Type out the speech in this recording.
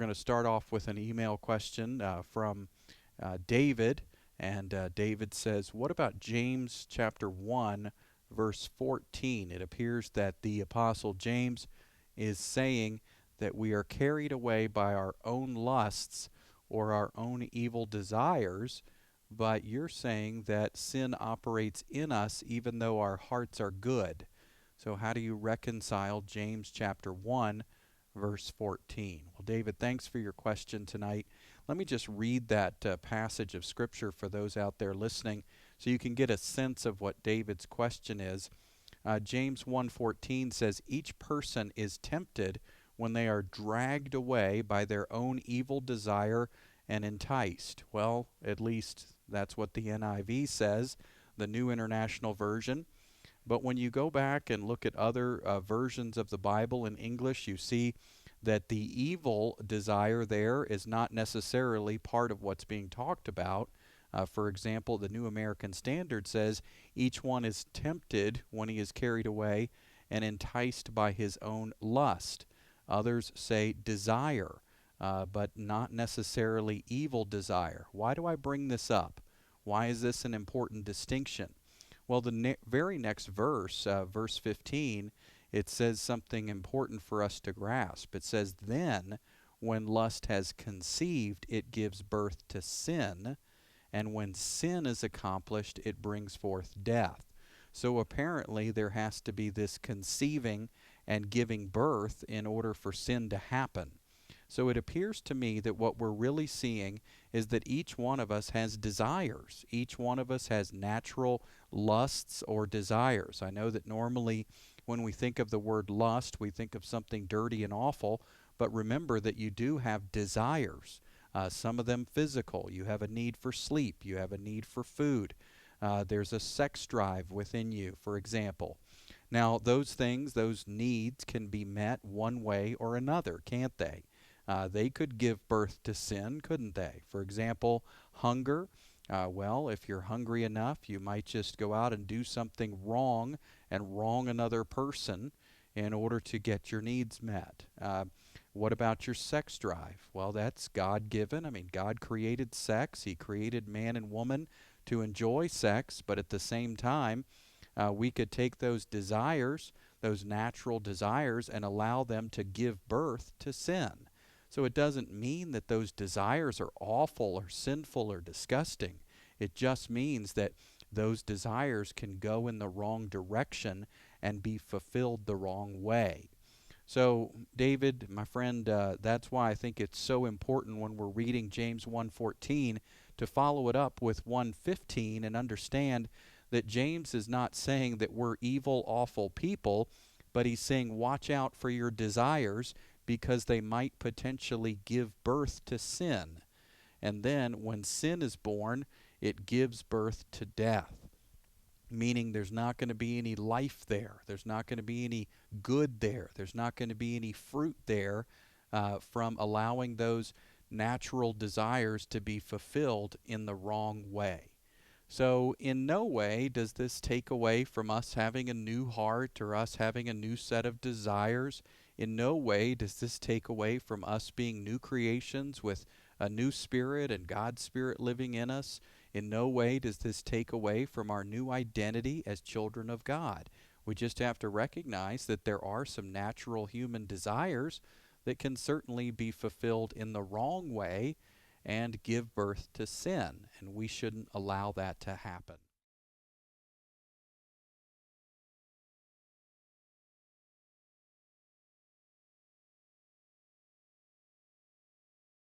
going to start off with an email question from David. And David says, what about James chapter 1, verse 14? It appears that the Apostle James is saying that we are carried away by our own lusts or our own evil desires, but you're saying that sin operates in us even though our hearts are good. So how do you reconcile James chapter 1, verse 14? Well, David, thanks for your question tonight. Let me just read that passage of Scripture for those out there listening so you can get a sense of what David's question is. James 1:14 says, each person is tempted when they are dragged away by their own evil desire and enticed. Well, at least that's what the NIV says, the New International Version. But when you go back and look at other versions of the Bible in English, you see that the evil desire there is not necessarily part of what's being talked about. For example, the New American Standard says, each one is tempted when he is carried away and enticed by his own lust. Others say desire, but not necessarily evil desire. Why do I bring this up? Why is this an important distinction? Well, the very next verse, verse 15, it says something important for us to grasp. It says, then, when lust has conceived, it gives birth to sin, and when sin is accomplished, it brings forth death. So apparently there has to be this conceiving and giving birth in order for sin to happen. So it appears to me that what we're really seeing is that each one of us has desires. Each one of us has natural lusts or desires. I know that normally when we think of the word lust, we think of something dirty and awful, but remember that you do have desires. Some of them physical. You have a need for sleep. You have a need for food. There's a sex drive within you, for example. Now, those things, those needs can be met one way or another, can't they? They could give birth to sin, couldn't they? For example, hunger. Well, if you're hungry enough, you might just go out and do something wrong and wrong another person in order to get your needs met. What about your sex drive? Well, that's God-given. I mean, God created sex. He created man and woman to enjoy sex, but at the same time, we could take those desires, those natural desires, and allow them to give birth to sin. So it doesn't mean that those desires are awful or sinful or disgusting. It just means that those desires can go in the wrong direction and be fulfilled the wrong way. So, David, my friend, that's why I think it's so important when we're reading James 1:14 to follow it up with 1:15 and understand that James is not saying that we're evil, awful people, but he's saying watch out for your desires because they might potentially give birth to sin. And then when sin is born, it gives birth to death, meaning there's not going to be any life there. There's not going to be any good there. There's not going to be any fruit there from allowing those natural desires to be fulfilled in the wrong way. So in no way does this take away from us having a new heart or us having a new set of desires. In no way does this take away from us being new creations with a new spirit and God's Spirit living in us. In no way does this take away from our new identity as children of God. We just have to recognize that there are some natural human desires that can certainly be fulfilled in the wrong way and give birth to sin, and we shouldn't allow that to happen.